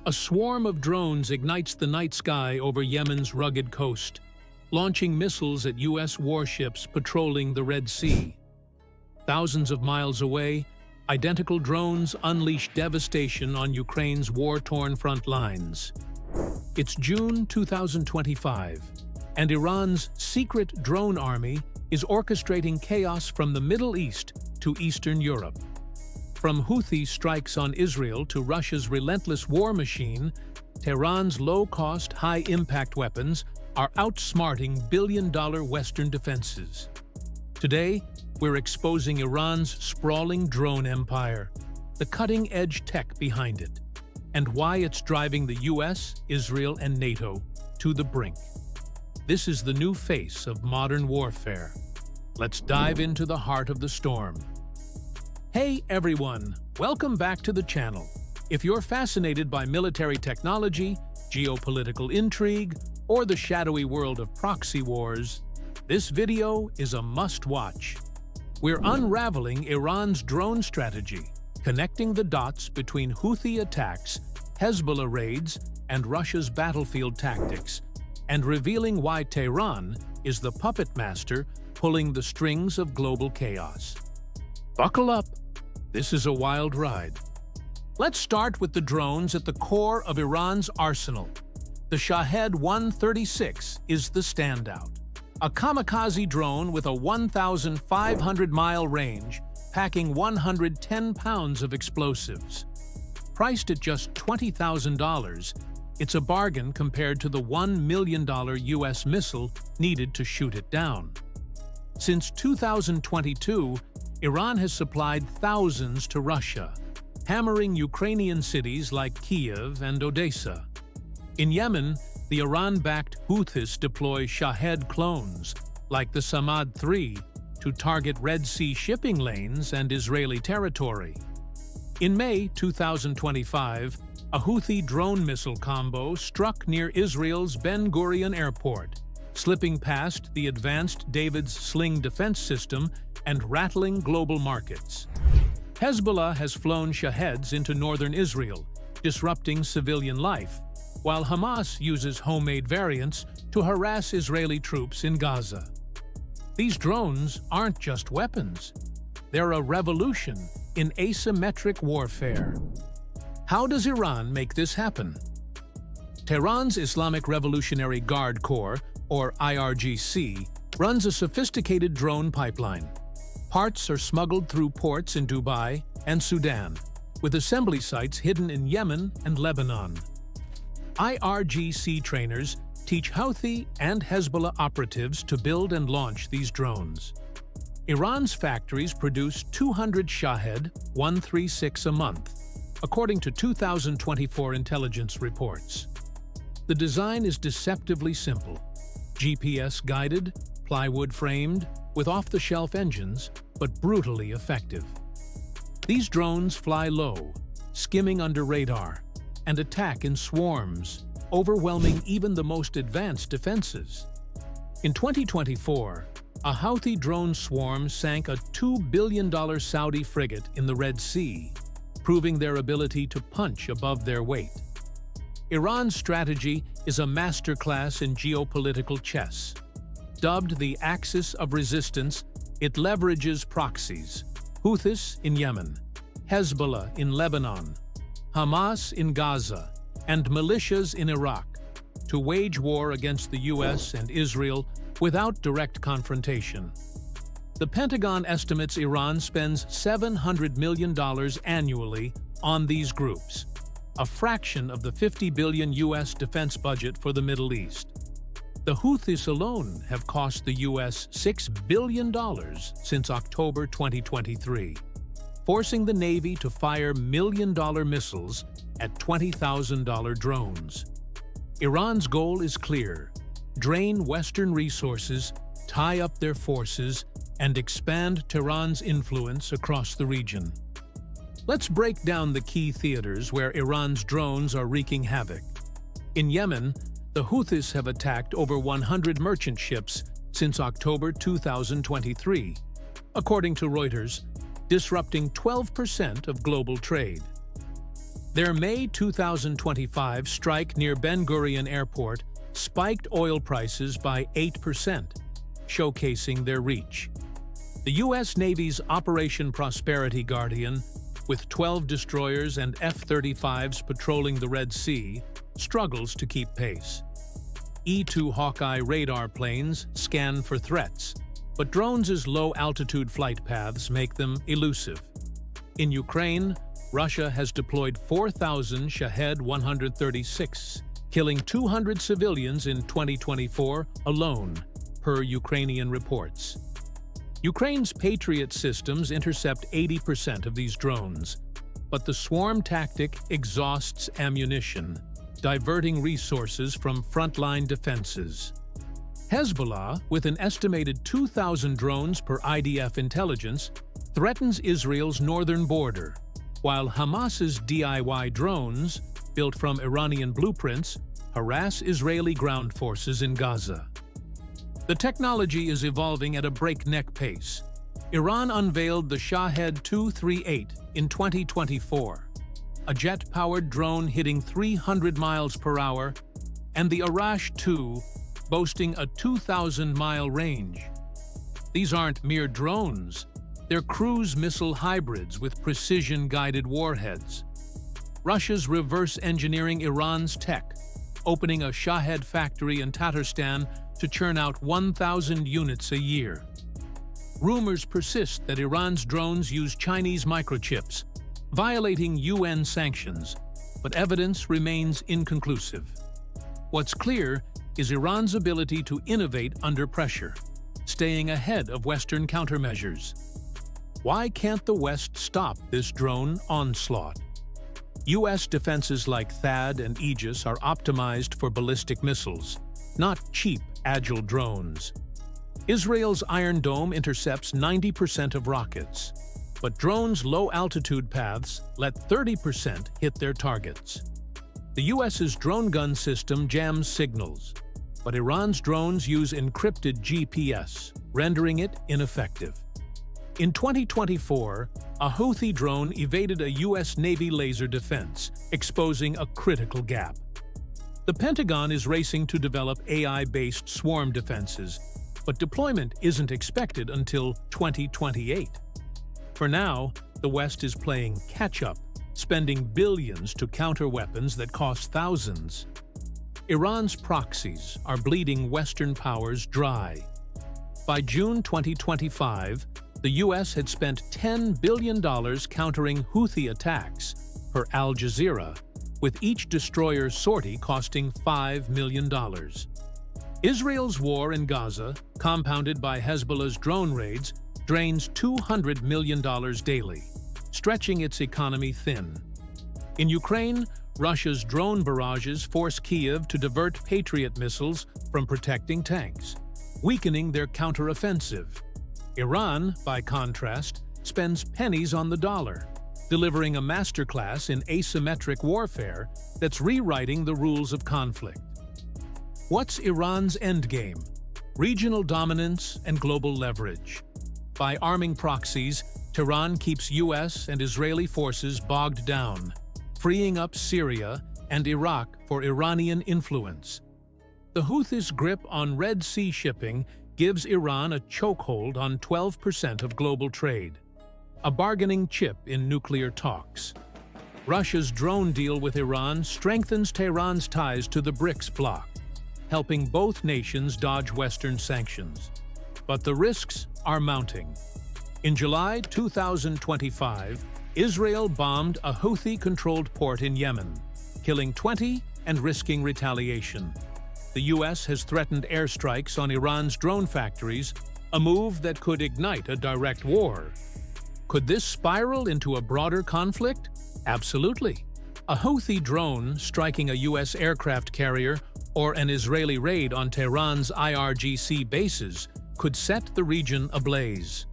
A swarm of drones ignites the night sky over Yemen's rugged coast, launching missiles at U.S. warships patrolling the Red Sea. Thousands of miles away, identical drones unleash devastation on Ukraine's war-torn front lines. It's June 2025, and Iran's secret drone army is orchestrating chaos from the Middle East to Eastern Europe. From Houthi strikes on Israel to Russia's relentless war machine, Tehran's low-cost, high-impact weapons are outsmarting billion-dollar Western defenses. Today, we're exposing Iran's sprawling drone empire, the cutting-edge tech behind it, and why it's driving the U.S., Israel, and NATO to the brink. This is the new face of modern warfare. Let's dive into the heart of the storm. Hey everyone, welcome back to the channel. If you're fascinated by military technology, geopolitical intrigue, or the shadowy world of proxy wars, this video is a must-watch. We're unraveling Iran's drone strategy, connecting the dots between Houthi attacks, Hezbollah raids, and Russia's battlefield tactics, and revealing why Tehran is the puppet master pulling the strings of global chaos. Buckle up. This is a wild ride. Let's start with the drones at the core of Iran's arsenal. The Shahed-136 is the standout. A kamikaze drone with a 1,500-mile range, packing 110 pounds of explosives. Priced at just $20,000, it's a bargain compared to the $1 million U.S. missile needed to shoot it down. Since 2022, Iran has supplied thousands to Russia, hammering Ukrainian cities like Kiev and Odessa. In Yemen, the Iran-backed Houthis deploy Shahed clones, like the Samad-3, to target Red Sea shipping lanes and Israeli territory. In May 2025, a Houthi drone missile combo struck near Israel's Ben Gurion airport, slipping past the advanced David's Sling defense system and rattling global markets. Hezbollah has flown Shaheds into northern Israel, disrupting civilian life, while Hamas uses homemade variants to harass Israeli troops in Gaza. These drones aren't just weapons. They're a revolution in asymmetric warfare. How does Iran make this happen? Tehran's Islamic Revolutionary Guard Corps, or IRGC, runs a sophisticated drone pipeline. Parts are smuggled through ports in Dubai and Sudan, with assembly sites hidden in Yemen and Lebanon. IRGC trainers teach Houthi and Hezbollah operatives to build and launch these drones. Iran's factories produce 200 Shahed-136 a month, according to 2024 intelligence reports. The design is deceptively simple: GPS-guided, plywood-framed, with off-the-shelf engines, but brutally effective. These drones fly low, skimming under radar, and attack in swarms, overwhelming even the most advanced defenses. In 2024, a Houthi drone swarm sank a $2 billion Saudi frigate in the Red Sea, proving their ability to punch above their weight. Iran's strategy is a masterclass in geopolitical chess. Dubbed the Axis of Resistance, it leverages proxies: Houthis in Yemen, Hezbollah in Lebanon, Hamas in Gaza, and militias in Iraq, to wage war against the U.S. and Israel without direct confrontation. The Pentagon estimates Iran spends $700 million annually on these groups, a fraction of the $50 billion U.S. defense budget for the Middle East. The Houthis alone have cost the U.S. $6 billion since October 2023, forcing the Navy to fire million-dollar missiles at $20,000 drones. Iran's goal is clear: drain Western resources, tie up their forces, and expand Tehran's influence across the region. Let's break down the key theaters where Iran's drones are wreaking havoc. In Yemen, the Houthis have attacked over 100 merchant ships since October 2023, according to Reuters, disrupting 12% of global trade. Their May 2025 strike near Ben Gurion Airport spiked oil prices by 8%, showcasing their reach. The U.S. Navy's Operation Prosperity Guardian, with 12 destroyers and F-35s patrolling the Red Sea, struggles to keep pace. E-2 Hawkeye radar planes scan for threats, but drones' low-altitude flight paths make them elusive. In Ukraine, Russia has deployed 4,000 Shahed 136, killing 200 civilians in 2024 alone, per Ukrainian reports. Ukraine's Patriot systems intercept 80% of these drones, but the swarm tactic exhausts ammunition, diverting resources from frontline defenses. Hezbollah, with an estimated 2,000 drones per IDF intelligence, threatens Israel's northern border, while Hamas's DIY drones, built from Iranian blueprints, harass Israeli ground forces in Gaza. The technology is evolving at a breakneck pace. Iran unveiled the Shahed 238 in 2024, a jet-powered drone hitting 300 miles per hour, and the Arash 2, boasting a 2,000-mile range. These aren't mere drones. They're cruise missile hybrids with precision-guided warheads. Russia's reverse engineering Iran's tech, opening a Shahed factory in Tatarstan to churn out 1,000 units a year. Rumors persist that Iran's drones use Chinese microchips, violating UN sanctions, but evidence remains inconclusive. What's clear is Iran's ability to innovate under pressure, staying ahead of Western countermeasures. Why can't the West stop this drone onslaught? U.S. defenses like THAAD and Aegis are optimized for ballistic missiles, not cheap, agile drones. Israel's Iron Dome intercepts 90% of rockets, but drones' low-altitude paths let 30% hit their targets. The U.S.'s drone gun system jams signals, but Iran's drones use encrypted GPS, rendering it ineffective. In 2024, a Houthi drone evaded a U.S. Navy laser defense, exposing a critical gap. The Pentagon is racing to develop AI-based swarm defenses, but deployment isn't expected until 2028. For now, the West is playing catch-up, spending billions to counter weapons that cost thousands. Iran's proxies are bleeding Western powers dry. By June 2025, the U.S. had spent $10 billion countering Houthi attacks, per Al Jazeera, with each destroyer sortie costing $5 million. Israel's war in Gaza, compounded by Hezbollah's drone raids, drains $200 million daily, stretching its economy thin. In Ukraine, Russia's drone barrages force Kyiv to divert Patriot missiles from protecting tanks, weakening their counteroffensive. Iran, by contrast, spends pennies on the dollar, delivering a masterclass in asymmetric warfare that's rewriting the rules of conflict. What's Iran's endgame? Regional dominance and global leverage. By arming proxies, Tehran keeps U.S. and Israeli forces bogged down, freeing up Syria and Iraq for Iranian influence. The Houthis' grip on Red Sea shipping gives Iran a chokehold on 12% of global trade, a bargaining chip in nuclear talks. Russia's drone deal with Iran strengthens Tehran's ties to the BRICS bloc, helping both nations dodge Western sanctions. But the risks are mounting. In July 2025, Israel bombed a Houthi-controlled port in Yemen, killing 20 and risking retaliation. The U.S. has threatened airstrikes on Iran's drone factories, a move that could ignite a direct war. Could this spiral into a broader conflict? Absolutely. A Houthi drone striking a U.S. aircraft carrier or an Israeli raid on Tehran's IRGC bases could set the region ablaze.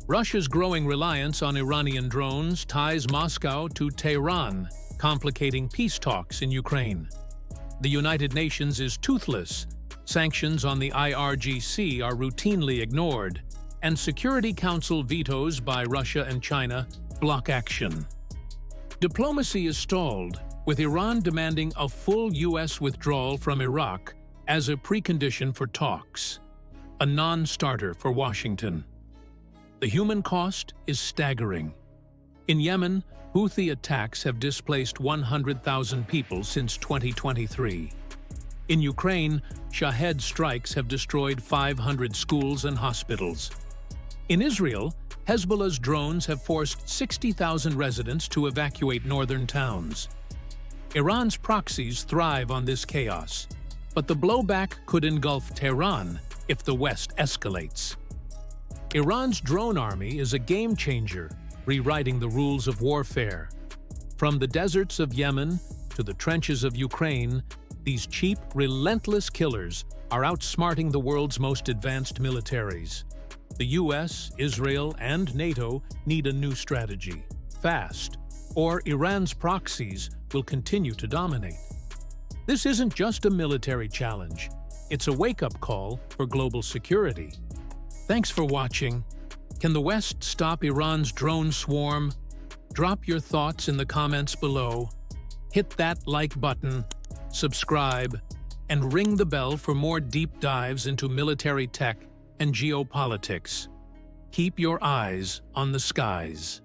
Russia's growing reliance on Iranian drones ties Moscow to Tehran, complicating peace talks in Ukraine. The United Nations is toothless, sanctions on the IRGC are routinely ignored, and Security Council vetoes by Russia and China block action. Diplomacy is stalled, with Iran demanding a full U.S. withdrawal from Iraq as a precondition for talks, a non-starter for Washington. The human cost is staggering. In Yemen, Houthi attacks have displaced 100,000 people since 2023. In Ukraine, Shahed strikes have destroyed 500 schools and hospitals. In Israel, Hezbollah's drones have forced 60,000 residents to evacuate northern towns. Iran's proxies thrive on this chaos, but the blowback could engulf Tehran if the West escalates. Iran's drone army is a game-changer, rewriting the rules of warfare. From the deserts of Yemen to the trenches of Ukraine, these cheap, relentless killers are outsmarting the world's most advanced militaries. The U.S., Israel, and NATO need a new strategy, fast, or Iran's proxies will continue to dominate. This isn't just a military challenge, it's a wake-up call for global security. Thanks for watching. Can the West stop Iran's drone swarm? Drop your thoughts in the comments below. Hit that like button, subscribe, and ring the bell for more deep dives into military tech and geopolitics. Keep your eyes on the skies.